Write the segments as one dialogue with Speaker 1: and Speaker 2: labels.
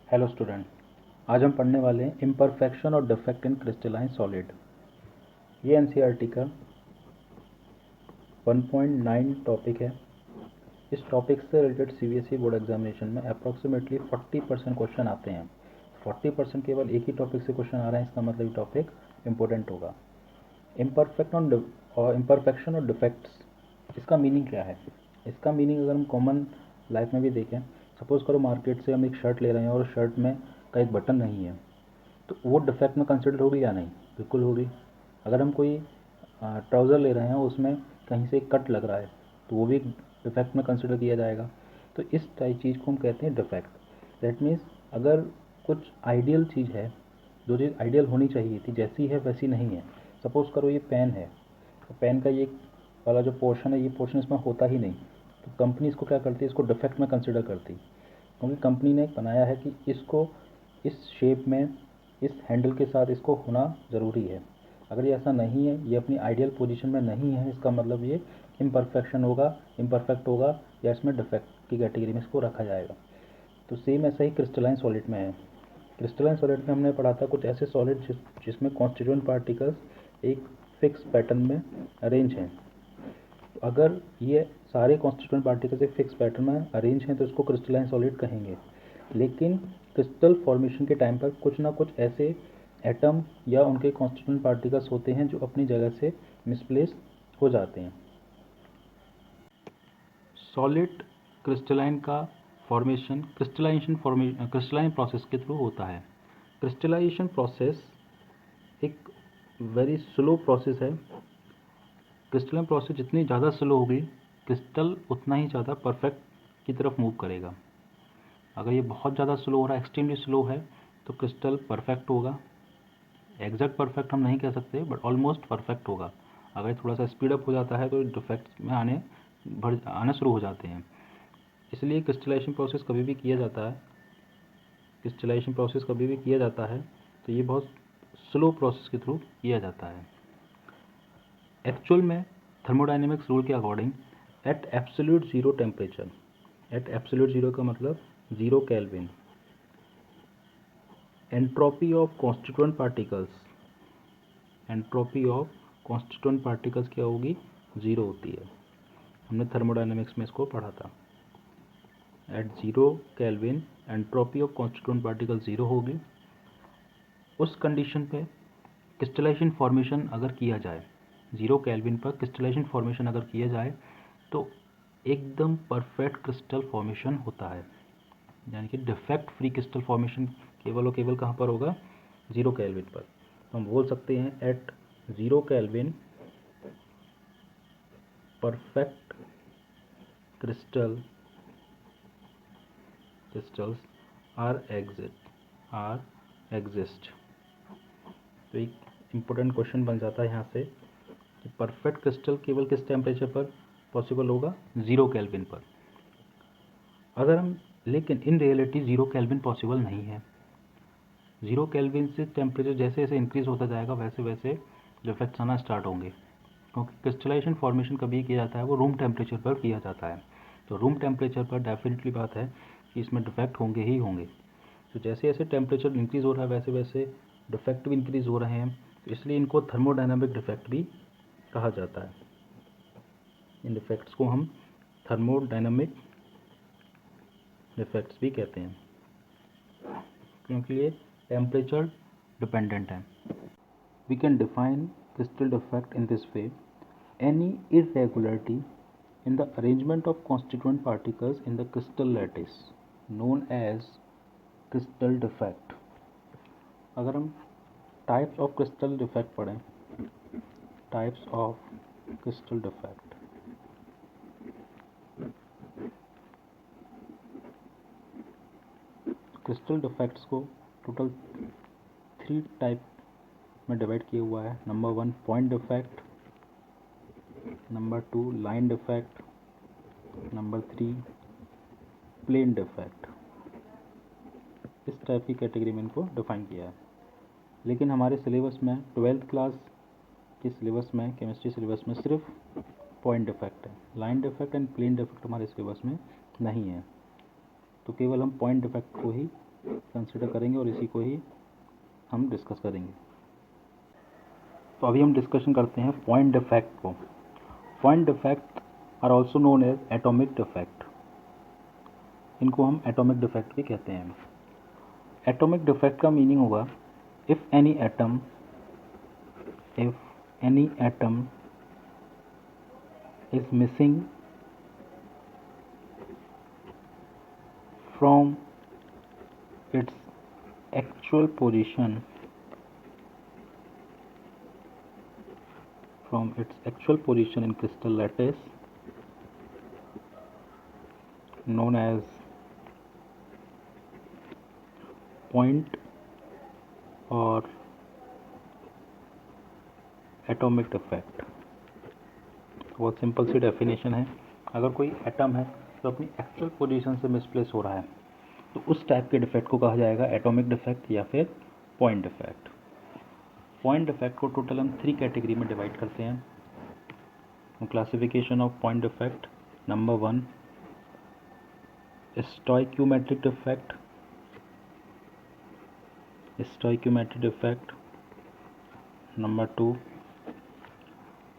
Speaker 1: Hello student, आज हम पढ़ने वाले हैं इम्परफेक्शन और डिफेक्ट इन क्रिस्टलाइन सॉलिड। ये एनसीईआरटी का 1.9 टॉपिक है। इस टॉपिक से रिलेटेड सीबीएसई बोर्ड एग्जामिनेशन में अप्रॉक्सीमेटली 40% क्वेश्चन आते हैं। 40% केवल एक ही टॉपिक से क्वेश्चन आ रहे हैं, इसका मतलब ये टॉपिक इम्पोर्टेंट होगा। इम्परफेक्शन और डिफेक्ट्स, इसका मीनिंग क्या है? इसका मीनिंग अगर हम कॉमन लाइफ में भी देखें, सपोज करो मार्केट से हम एक शर्ट ले रहे हैं और शर्ट में का एक बटन नहीं है, तो वो डिफेक्ट में कंसिडर होगी या नहीं? बिल्कुल होगी। अगर हम कोई ट्राउज़र ले रहे हैं, उसमें कहीं से एक कट लग रहा है, तो वो भी डिफेक्ट में कंसिडर किया जाएगा। तो इस टाइप चीज़ को हम कहते हैं डिफेक्ट। दैट मीन्स अगर कुछ आइडियल चीज़ है, जो चीज़ आइडियल होनी चाहिए थी, जैसी है वैसी नहीं है। सपोज़ करो ये पेन है, तो पेन का ये वाला जो पोर्शन है, ये पोर्शन इसमें होता ही नहीं, तो कंपनी इसको क्या करती है? इसको डिफेक्ट में कंसिडर करती, क्योंकि कंपनी ने बनाया है कि इसको इस शेप में, इस हैंडल के साथ इसको होना ज़रूरी है। अगर ये ऐसा नहीं है, ये अपनी आइडियल पोजीशन में नहीं है, इसका मतलब ये इम्परफेक्शन होगा, इम्परफेक्ट होगा, या इसमें डिफेक्ट की कैटेगरी में इसको रखा जाएगा। तो सेम ऐसा ही क्रिस्टलाइन सॉलिड में है। क्रिस्टलाइन सॉलिड में हमने पढ़ा था कुछ ऐसे सॉलिड जिसमें कॉन्स्टिट्यूएंट पार्टिकल्स एक फिक्स पैटर्न में अरेंज हैं। तो अगर ये सारे कॉन्स्टिट्यूएंट पार्टिकल्स एक फिक्स पैटर्न में अरेंज हैं, तो इसको क्रिस्टलाइन सॉलिड कहेंगे। लेकिन क्रिस्टल फॉर्मेशन के टाइम पर कुछ ना कुछ ऐसे एटम या उनके कॉन्स्टिट्यूएंट पार्टिकल्स होते हैं जो अपनी जगह से मिसप्लेस हो जाते हैं। सॉलिड क्रिस्टलाइन का फॉर्मेशन क्रिस्टलाइन प्रोसेस के थ्रू होता है। क्रिस्टलाइजेशन प्रोसेस एक वेरी स्लो प्रोसेस है। क्रिस्टलाइन प्रोसेस जितनी ज़्यादा स्लो होगी, क्रिस्टल उतना ही ज़्यादा परफेक्ट की तरफ मूव करेगा। अगर ये बहुत ज़्यादा स्लो हो रहा है, एक्सट्रीमली स्लो है, तो क्रिस्टल परफेक्ट होगा। एग्जैक्ट परफेक्ट हम नहीं कह सकते, बट ऑलमोस्ट परफेक्ट होगा। अगर थोड़ा सा स्पीड अप हो जाता है तो डिफेक्ट्स में आना शुरू हो जाते हैं। इसलिए क्रिस्टलाइजेशन प्रोसेस कभी भी किया जाता है तो ये बहुत स्लो प्रोसेस के थ्रू किया जाता है। एक्चुअल में थर्मोडाइनमिक्स रूल के according at absolute zero temperature, at absolute zero का मतलब 0 kelvin, entropy of constituent particles क्या होगी? 0 होती है। हमने थर्मोडाइनमिक्स में इसको पढ़ा था। At 0 kelvin entropy of constituent particle 0 होगी। उस कंडीशन पे क्रिस्टलाइजेशन फॉर्मेशन अगर किया जाए, 0 केल्विन पर क्रिस्टलाइजेशन फॉर्मेशन अगर किया जाए, तो एकदम परफेक्ट क्रिस्टल फॉर्मेशन होता है। यानी कि डिफेक्ट फ्री क्रिस्टल फॉर्मेशन केवल और केवल कहाँ पर होगा? 0 केल्विन पर। तो हम बोल सकते हैं at 0 kelvin perfect crystals are exist. तो एक इम्पोर्टेंट क्वेश्चन बन जाता है यहाँ से कि परफेक्ट क्रिस्टल केवल किस टेम्परेचर पर पॉसिबल होगा? 0 केल्विन पर। लेकिन इन रियलिटी 0 केल्विन पॉसिबल नहीं है। 0 केल्विन से टेम्परेचर जैसे जैसे इंक्रीज़ होता जाएगा, वैसे वैसे डिफेक्ट्स आना स्टार्ट होंगे, क्योंकि क्रिस्टलाइजेशन फॉर्मेशन कभी किया जाता है वो रूम टेम्परेचर पर किया जाता है। तो रूम टेम्परेचर पर डेफिनेटली बात है कि इसमें डिफेक्ट होंगे ही होंगे। तो जैसे जैसे टेम्परेचर इंक्रीज़ हो रहा है, वैसे वैसे डिफेक्ट भी इंक्रीज़ हो रहे हैं। तो इसलिए इनको थर्मोडायनामिक डिफेक्ट भी कहा जाता है। इन डिफेक्ट्स को हम थर्मोडायनामिक डिफेक्ट्स भी कहते हैं, क्योंकि ये टेम्परेचर डिपेंडेंट है। We can define crystal defect in this way: any irregularity in the arrangement of constituent particles in the crystal lattice known as crystal defect। अगर हम टाइप्स ऑफ क्रिस्टल डिफेक्ट पढ़ें, types of crystal defect, crystal defects को total 3 type में divide किया हुआ है। Number 1 point defect, number 2 line defect, number 3 plane defect. इस type की कैटेगरी में इनको डिफाइन किया है। लेकिन हमारे सिलेबस में 12th क्लास के सिलेबस में, केमिस्ट्री सिलेबस में सिर्फ पॉइंट डिफेक्ट है। Line defect and plane defect हमारे सिलेबस में नहीं है, तो केवल हम पॉइंट डिफेक्ट को ही कंसिडर करेंगे और इसी को ही हम डिस्कस करेंगे। तो अभी हम डिस्कशन करते हैं पॉइंट डिफेक्ट को। Point defect are also known as atomic defect. इनको हम एटॉमिक डिफेक्ट भी कहते हैं। एटॉमिक डिफेक्ट का मीनिंग होगा if any atom is missing from its actual position in crystal lattice known as point or atomic defect। बहुत simple सी definition है। अगर कोई एटम है जो अपनी एक्चुअल पोजीशन से मिसप्लेस हो रहा है तो उस टाइप के डिफेक्ट को कहा जाएगा एटॉमिक डिफेक्ट या फिर पॉइंट डिफेक्ट। पॉइंट डिफेक्ट को टोटल हम 3 कैटेगरी में डिवाइड करते हैं। Classification of point defect, number 1 stoichiometric defect, number 2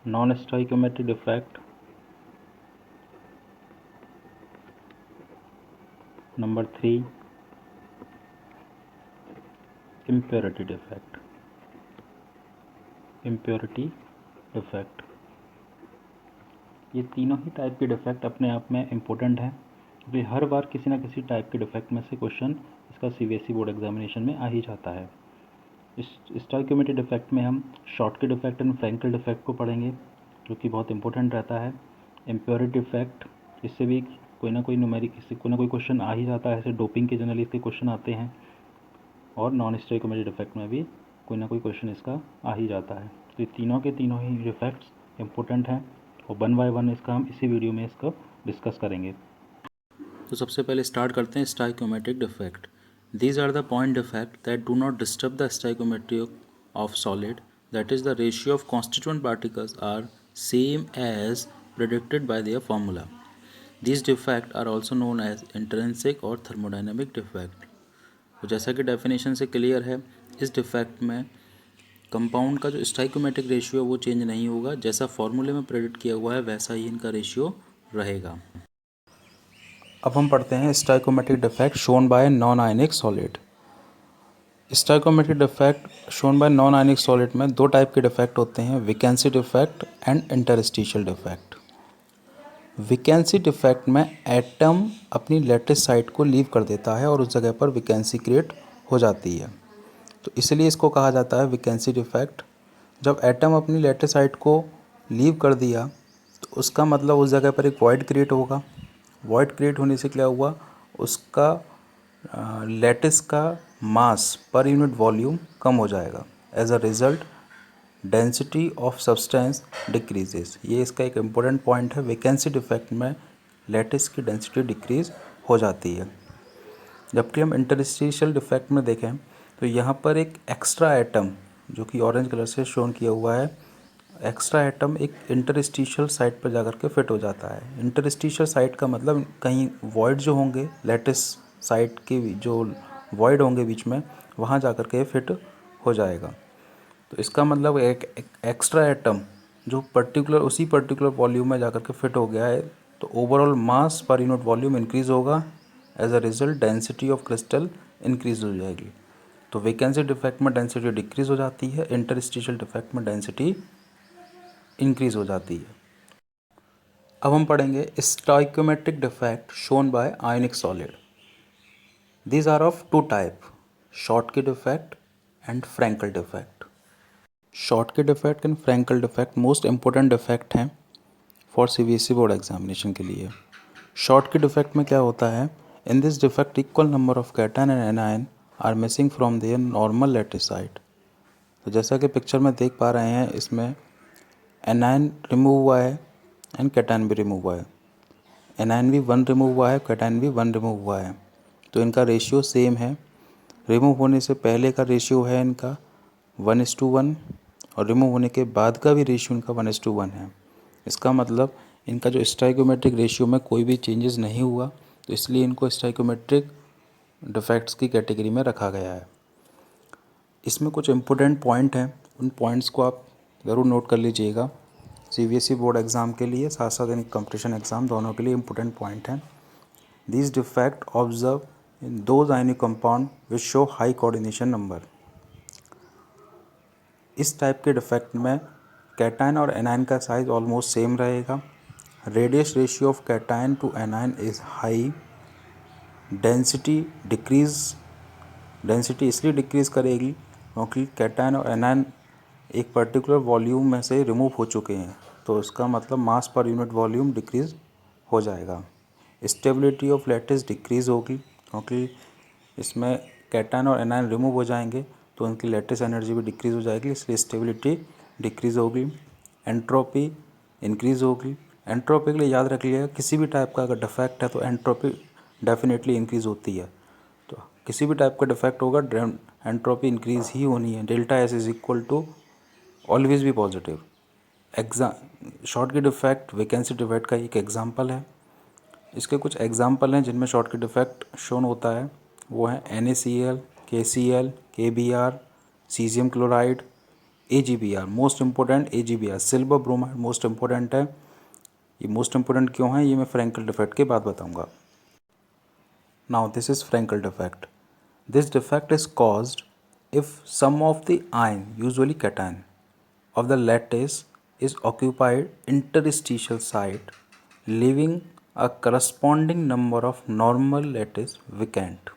Speaker 1: non stoichiometric defect, number 3 impurity defect. ये तीनों ही टाइप के डिफेक्ट अपने आप में इम्पोर्टेंट है क्योंकि हर बार किसी न किसी टाइप के डिफेक्ट में से क्वेश्चन इसका सीबीएसई बोर्ड एग्जामिनेशन में आ ही जाता है। इस स्टोइक्योमेट्रिक डिफेक्ट में हम Schottky defect and Frenkel defect को पढ़ेंगे जो कि बहुत इंपॉर्टेंट रहता है। इम्प्योरिटी डिफेक्ट, इससे भी कोई ना कोई न्यूमेरिक, इससे कोई ना कोई क्वेश्चन आ ही जाता है, ऐसे डोपिंग के जनरली इसके क्वेश्चन आते हैं। और नॉन स्टोइक्योमेट्रिक डिफेक्ट में भी कोई ना कोई क्वेश्चन इसका आ ही जाता है। तो ये तीनों के तीनों ही डिफेक्ट्स इंपॉर्टेंट हैं और 1 बाय 1 इसका हम इसी वीडियो में इसको डिस्कस करेंगे। तो सबसे पहले स्टार्ट करते हैं stoichiometric defect. These are the point defect that do not disturb the stoichiometry of solid, that is the ratio of constituent particles are same as predicted by their formula. These defects are also known as intrinsic और thermodynamic defect। तो जैसा कि definition से clear है, इस defect में compound का जो स्टोइक्योमेट्रिक रेशियो वो चेंज नहीं होगा, जैसा फॉर्मूले में प्रेडिक्ट किया हुआ है वैसा ही इनका रेशियो रहेगा। अब हम पढ़ते हैं stoichiometric defect shown by non ionic solid. Stoichiometric defect shown by non ionic solid में 2 टाइप के डिफेक्ट होते हैं, vacancy defect and interstitial defect. Vacancy defect में एटम अपनी लैटिस साइट को लीव कर देता है और उस जगह पर वैकेंसी क्रिएट हो जाती है, तो इसलिए इसको कहा जाता है वैकेंसी डिफेक्ट। जब एटम अपनी लैटिस साइट को लीव कर दिया तो उसका मतलब उस जगह पर एक वॉइड क्रिएट होगा। वॉइड क्रिएट होने से क्या हुआ, उसका लैटिस का मास पर यूनिट वॉल्यूम कम हो जाएगा। As a result density of substance decreases. ये इसका एक इम्पोर्टेंट पॉइंट है। वैकेंसी डिफेक्ट में लैटिस की डेंसिटी डिक्रीज हो जाती है। जबकि हम इंटरस्टिशियल डिफेक्ट में देखें तो यहाँ पर एक एक्स्ट्रा एटम जो कि ऑरेंज कलर से शोन किया हुआ है, एक्स्ट्रा एटम एक इंटरस्टिशियल साइट पर जाकर के फिट हो जाता है। इंटरस्टिशियल साइट का मतलब कहीं वॉइड जो होंगे लैटिस साइट के जो वॉइड होंगे बीच में, वहाँ जाकर के फिट हो जाएगा। तो इसका मतलब एक एक्स्ट्रा एटम जो उसी पर्टिकुलर वॉल्यूम में जाकर के फिट हो गया है, तो ओवरऑल मास पर यूनिट वॉल्यूम इंक्रीज होगा। As a result density of crystal increase हो जाएगी। तो वैकेंसी डिफेक्ट में डेंसिटी डिक्रीज हो जाती है, इंटरस्टिशियल डिफेक्ट में डेंसिटी इंक्रीज हो जाती है। अब हम पढ़ेंगे stoichiometric defect shown by ionic solid. These are of 2 type, Schottky defect and Frenkel defect. Schottky defect and Frenkel defect most important defect हैं फॉर सीबीएसई बोर्ड एग्जामिनेशन के लिए। शॉर्टकट डिफेक्ट में क्या होता है, in this defect equal number of cation and anion are missing from their normal lattice site. तो जैसा कि पिक्चर में देख पा रहे हैं, इसमें एनायन रिमूव हुआ है एंड कैटायन भी रिमूव हुआ है। एनायन भी 1 रिमूव हुआ है, कैटायन भी 1 रिमूव हुआ है, तो इनका रेशियो सेम है। रिमूव होने से पहले का रेशियो है इनका 1:1 और रिमूव होने के बाद का भी रेशियो इनका 1:1 है। इसका मतलब इनका जो स्टोइक्योमेट्रिक रेशियो में कोई भी चेंजेस नहीं हुआ, तो इसलिए इनको स्टोइक्योमेट्रिक डिफेक्ट्स की कैटेगरी में रखा गया है। इसमें कुछ इम्पोर्टेंट पॉइंट हैं, उन पॉइंट्स को आप ज़रूर नोट कर लीजिएगा। सीबीएसई बोर्ड एग्ज़ाम के लिए साथ साथ इन कंपटीशन एग्ज़ाम दोनों के लिए इम्पोर्टेंट पॉइंट हैं। These defect observed in those ionic compound which show high coordination number। इस टाइप के डिफेक्ट में कैटायन और एनायन का साइज ऑलमोस्ट सेम रहेगा। Radius ratio of cation to anion is high. Density इसलिए डिक्रीज़ करेगी क्योंकि कैटायन और एनायन एक पर्टिकुलर वॉल्यूम में से रिमूव हो चुके हैं, तो इसका मतलब मास पर यूनिट वॉल्यूम डिक्रीज़ हो जाएगा। स्टेबिलिटी ऑफ लैटिस डिक्रीज़ होगी क्योंकि इसमें कैटायन और एनायन रिमूव हो जाएंगे तो उनकी लैटिस एनर्जी भी डिक्रीज़ हो जाएगी, इसलिए स्टेबिलिटी डिक्रीज़ होगी। एंट्रोपी इंक्रीज़ होगी। एंट्रोपी के लिए याद रख लिएगा, किसी भी टाइप का अगर डिफेक्ट है तो एंट्रोपी डेफिनेटली इंक्रीज़ होती है। तो किसी भी टाइप का डिफेक्ट होगा एंट्रोपी इंक्रीज़ ही होनी है। Delta S is equal to always भी positive. Schottky defect vacancy defect का एक एग्जाम्पल है। इसके कुछ एग्जाम्पल हैं जिनमें शॉर्ट की डिफेक्ट शोन होता है, वो है NaCl, KCl, KBr, caesium chloride, AgBr। Most important AgBr, silver bromide most important है। ये मोस्ट इम्पोर्टेंट क्यों है ये मैं फ्रैंकल डिफेक्ट के बाद बताऊंगा। Now this is Frenkel defect. This defect is caused if some of the ion usually cation of the lattice is occupied interstitial site, leaving a corresponding number of normal lattice vacant.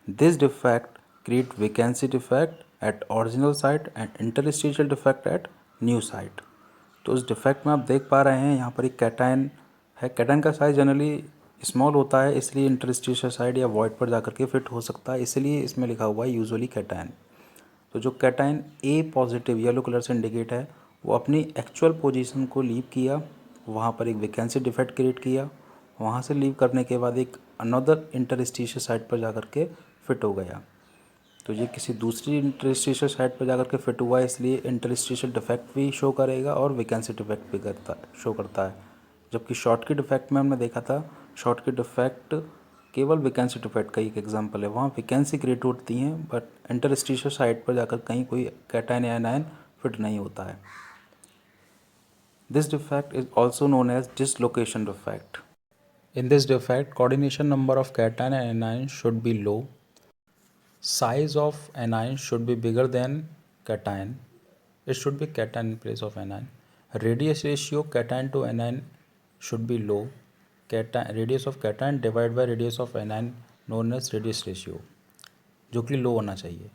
Speaker 1: This defect create vacancy defect at original site and interstitial defect at new site। तो इस defect में आप देख पा रहे हैं यहाँ पर एक कैटायन है। कैटायन का साइज जनरली स्मॉल होता है, इसलिए इंटरस्टिशियल साइड या वॉइड पर जाकर के फिट हो सकता है, इसलिए इसमें लिखा हुआ है यूजुअली कैटायन। तो जो कैटायन ए पॉजिटिव येलो कलर से इंडिकेट है वो अपनी एक्चुअल पोजीशन को लीव किया, वहाँ पर एक वैकेंसी डिफेक्ट क्रिएट किया, वहाँ से लीव करने के बाद एक अनदर इंटरस्टिशियल साइट पर जाकर के फिट हो गया। तो ये किसी दूसरी इंटरस्टिशियल साइट पर जाकर के फिट हुआ है, इसलिए इंटरस्टिशियल डिफेक्ट भी शो करेगा और वैकेंसी डिफेक्ट भी शो करता है। जबकि शॉर्ट की डिफेक्ट में हमने देखा था, शॉर्ट की डिफेक्ट केवल वैकेंसी डिफेक्ट का एक एग्जांपल है, वहाँ वैकेंसी क्रिएट होती हैं बट इंटरस्टिशियल साइट पर जाकर कहीं कोई कैटायन या एनायन फिट नहीं होता है। This defect is also known as dislocation defect. In this defect coordination number of cation and anion should be low, size of anion should be bigger than cation, it should be cation in place of anion, radius ratio cation to anion should be low, radius of cation divided by radius of anion known as radius ratio, जो कि लो होना चाहिए।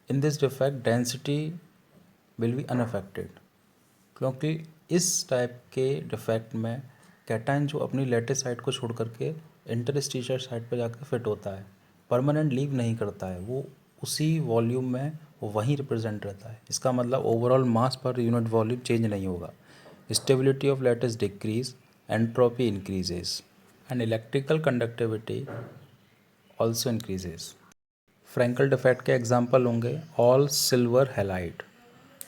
Speaker 1: इन this defect density will be unaffected, क्योंकि इस type के defect में cation जो अपनी लैटिस साइट को छोड़ करके इंटरस्टिशियल साइट पर जाकर फिट होता है, परमानेंट लीव नहीं करता है, वो उसी वॉल्यूम में वो वहीं रिप्रेजेंट रहता है। इसका मतलब ओवरऑल मास पर यूनिट वॉल्यूम चेंज नहीं होगा। Stability of lattice decrease, entropy increases and electrical conductivity also increases. Frenkel defect के एग्जाम्पल होंगे ऑल सिल्वर हैलाइड।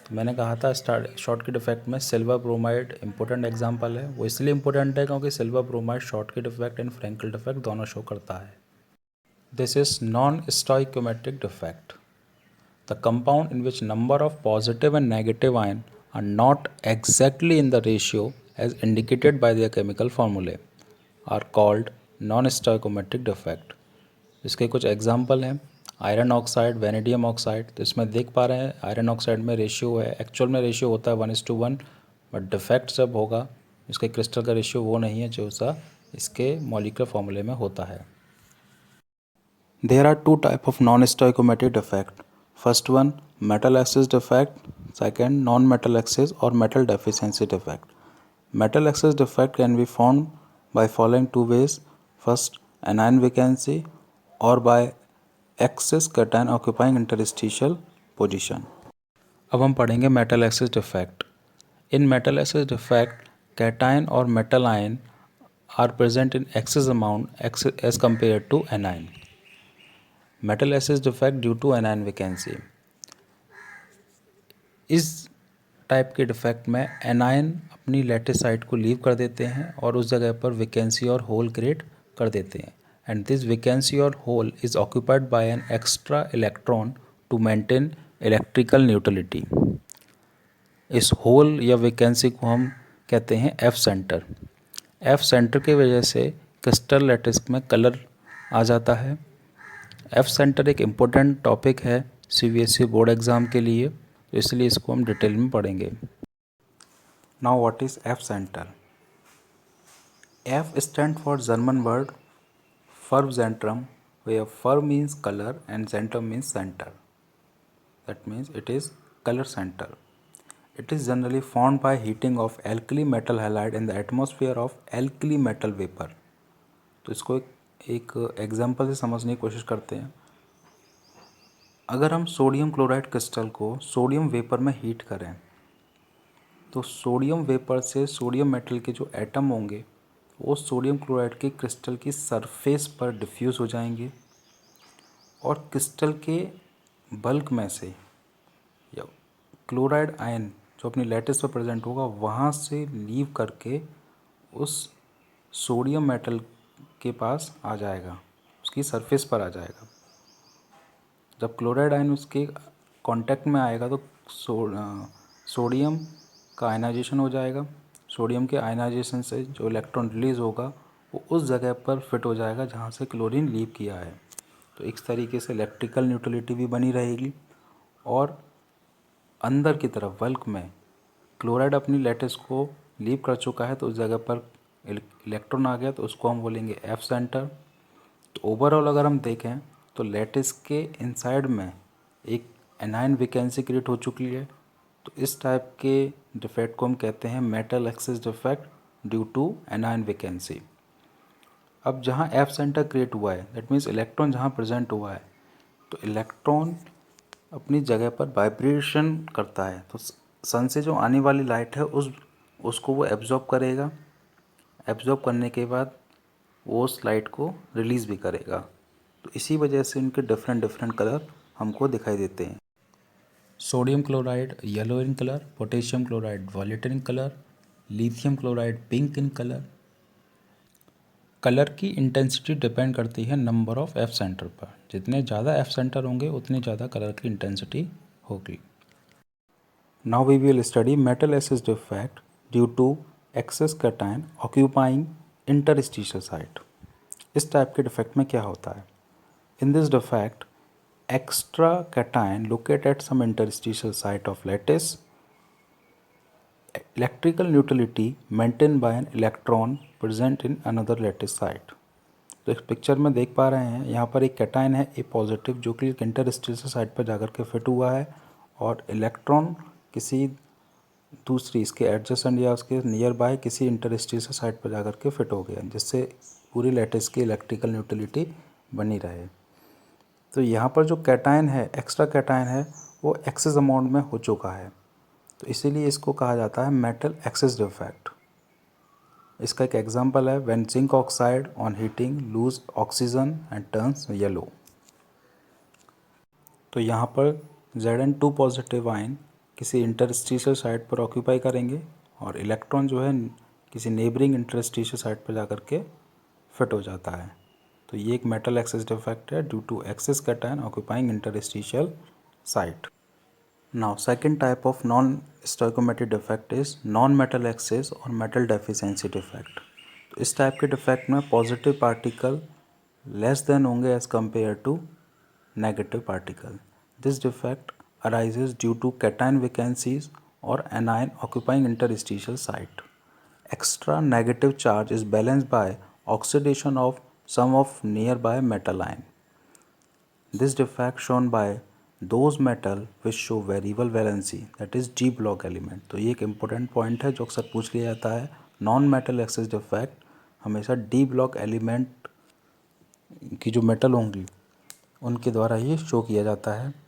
Speaker 1: तो मैंने कहा था शॉर्ट के डिफेक्ट में सिल्वर ब्रोमाइड इंपॉर्टेंट एग्जांपल है। वो इसलिए इंपॉर्टेंट है क्योंकि silver bromide Schottky defect and Frenkel defect दोनों शो करता है। This is non stoichiometric defect, the compound in which number of positive and negative ion are not exactly in the ratio as indicated by their chemical formulae are called non stoichiometric defect. इसके कुछ example हैं iron oxide, vanadium oxide. तो इसमें देख पा रहे हैं iron oxide में रेशियो है, एक्चुअल में रेशियो होता है 1:1, बट डिफेक्ट जब होगा इसके क्रिस्टल का रेशियो वो नहीं है जो सा इसके मॉलिक्यूलर फॉर्मूले में होता है। There are two type of non stoichiometric defect. First one metal excess defect, second non metal excess और metal deficiency defect. Metal excess defect can be found by following two ways, first anion vacancy और by excess cation occupying interstitial position. अब हम पढ़ेंगे metal excess defect. In metal excess defect cation और metal ion are present in excess amount as compare to anion. Metal excess defect due to anion vacancy. इस type के defect में anion अपनी lattice site को leave कर देते हैं और उस जगह पर वैकेंसी और होल क्रिएट कर देते हैं। and this vacancy or hole is occupied by an extra electron to maintain electrical neutrality. इस होल या वैकेंसी को हम कहते हैं एफ सेंटर। एफ सेंटर की वजह से क्रिस्टल लैटिस में कलर आ जाता है। एफ सेंटर एक इम्पोर्टेंट टॉपिक है सीबीएसई बोर्ड एग्ज़ाम के लिए, तो इसलिए इसको हम डिटेल में पढ़ेंगे। Now what is F centre? F stand for German word Farbzentrum, where fur means color and centrum means center. That means it is color center. It is generally formed by heating of alkali metal halide in the atmosphere of alkali metal vapor. तो इसको एक example से समझने की कोशिश करते हैं। अगर हम सोडियम क्लोराइड क्रिस्टल को सोडियम वेपर में हीट करें तो सोडियम वेपर से सोडियम मेटल के जो एटम होंगे वो सोडियम क्लोराइड के क्रिस्टल की सरफेस पर डिफ्यूज़ हो जाएंगे और क्रिस्टल के बल्क में से या क्लोराइड आयन जो अपनी लैटिस पर प्रेजेंट होगा वहाँ से लीव करके उस सोडियम मेटल के पास आ जाएगा, उसकी सरफेस पर आ जाएगा। जब क्लोराइड आयन उसके कांटेक्ट में आएगा तो सोडियम का आयनाइजेशन हो जाएगा। सोडियम के आयनाइजेशन से जो इलेक्ट्रॉन रिलीज़ होगा वो उस जगह पर फिट हो जाएगा जहाँ से क्लोरीन लीव किया है। तो इस तरीके से इलेक्ट्रिकल न्यूट्रलिटी भी बनी रहेगी और अंदर की तरफ बल्क में क्लोराइड अपनी लैटिस को लीव कर चुका है तो उस जगह पर इलेक्ट्रॉन आ गया तो उसको हम बोलेंगे एफ सेंटर। तो ओवरऑल अगर हम देखें तो लैटिस के इनसाइड में एक एनायन वैकेंसी क्रिएट हो चुकी है। तो इस टाइप के डिफेक्ट को हम कहते हैं metal excess defect due to anion vacancy. अब जहाँ एफ सेंटर क्रिएट हुआ है दैट मीन्स इलेक्ट्रॉन जहाँ प्रेजेंट हुआ है तो इलेक्ट्रॉन अपनी जगह पर वाइब्रेशन करता है। तो सन से जो आने वाली लाइट है उसको वो एब्जॉर्ब करेगा। एब्जॉर्ब करने के बाद वो उस लाइट को रिलीज़ भी करेगा। तो इसी वजह से इनके डिफरेंट डिफरेंट कलर हमको दिखाई देते हैं। Sodium chloride yellow in colour, potassium chloride violet in colour, lithium chloride pink in colour. Colour की इंटेंसिटी डिपेंड करती है नंबर ऑफ एफ सेंटर पर। जितने ज़्यादा एफ सेंटर होंगे उतनी ज़्यादा कलर की इंटेंसिटी होगी। Now we will study metal excess defect due to excess cation occupying interstitial site. इस टाइप के डिफेक्ट में क्या होता है? In this defect extra cation located at some interstitial site of lattice, electrical neutrality maintained by an electron present in another lattice site. तो इस picture में देख पा रहे हैं यहाँ पर एक कैटायन है ए पॉजिटिव जो कि एक इंटरस्टिशियल साइट पर जाकर के फिट हुआ है और इलेक्ट्रॉन किसी दूसरी इसके एडजेसेंट या उसके नियर बाय किसी इंटरस्टिशियल साइट पर जाकर के फिट हो गया जिससे पूरी लैटिस की इलेक्ट्रिकल न्यूट्रलिटी बनी रहे। तो यहाँ पर जो कैटायन है एक्स्ट्रा कैटायन है वो एक्सेस अमाउंट में हो चुका है तो इसीलिए इसको कहा जाता है मेटल एक्सेस डिफेक्ट। इसका एक एग्जांपल है when zinc oxide on heating lose oxygen and turns yellow. तो यहाँ पर Zn2 पॉजिटिव आयन किसी इंटरस्टिशियल साइट पर ऑक्यूपाई करेंगे और इलेक्ट्रॉन जो है किसी नेबरिंग इंटरस्टिशियल साइट पर जाकर के फिट हो जाता है। तो ये एक मेटल एक्सेस डिफेक्ट है due to excess cation occupying interstitial site. Now second type of non stoichiometric defect is non metal excess और मेटल डेफिशिएंसी डिफेक्ट। तो इस टाइप के डिफेक्ट में पॉजिटिव पार्टिकल लेस देन होंगे as compare to negative particle. This defect arises due to cation vacancies or anion occupying interstitial site. Extra negative charge is balanced by oxidation of some of nearby metal ion. This defect shown by those metal which show variable valency that is d block element। तो ये एक important point है जो अक्सर पूछ लिया जाता है। नॉन मेटल एक्सेस डिफेक्ट हमेशा डी ब्लॉक एलिमेंट की जो मेटल होंगी उनके द्वारा ये शो किया जाता है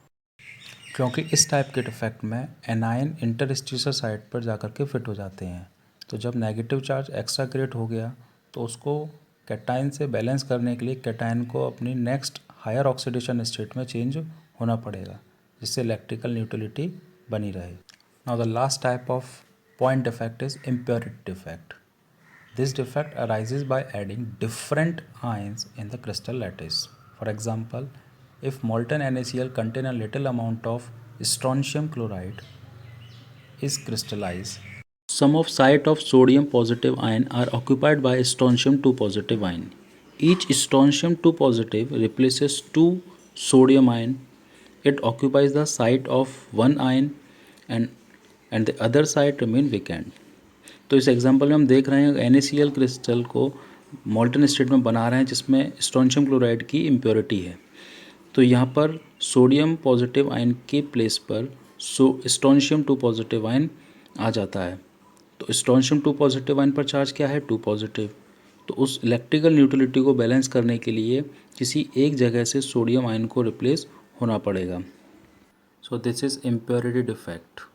Speaker 1: क्योंकि इस टाइप के डिफेक्ट में एनायन इंटरस्टिशियल साइट पर जाकर के फिट हो जाते हैं। तो जब नेगेटिव चार्ज एक्स्ट्रा क्रिएट हो गया तो उसको कैटायन से बैलेंस करने के लिए कैटायन को अपनी नेक्स्ट हायर ऑक्सीडेशन स्टेट में चेंज होना पड़ेगा जिससे इलेक्ट्रिकल न्यूट्रलिटी बनी रहे। Now the last type of point defect is impurity defect. This defect arises by adding different ions in the crystal lattice. For example, if molten NaCl contain a little amount of strontium chloride is crystallized, some of site of sodium positive ion are occupied by strontium 2 positive ion. Each strontium 2 positive replaces 2 sodium ion. It occupies the site of one ion and the other site remain vacant. तो इस example में हम देख रहे हैं NaCl crystal को मॉल्टन state में बना रहे हैं जिसमें स्ट्रोंशियम क्लोराइड की इम्प्योरिटी है। तो यहाँ पर सोडियम पॉजिटिव आयन के प्लेस पर स्ट्रोंशियम 2 पॉजिटिव आयन आ जाता है। तो स्ट्रोंशियम 2 पॉजिटिव आयन पर चार्ज क्या है 2 पॉजिटिव। तो उस इलेक्ट्रिकल न्यूट्रलिटी को बैलेंस करने के लिए किसी एक जगह से सोडियम आयन को रिप्लेस होना पड़ेगा। So this is impurity defect.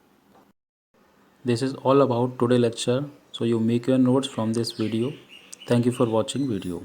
Speaker 1: This is all about today lecture. So you make your notes from this video. Thank you for watching video.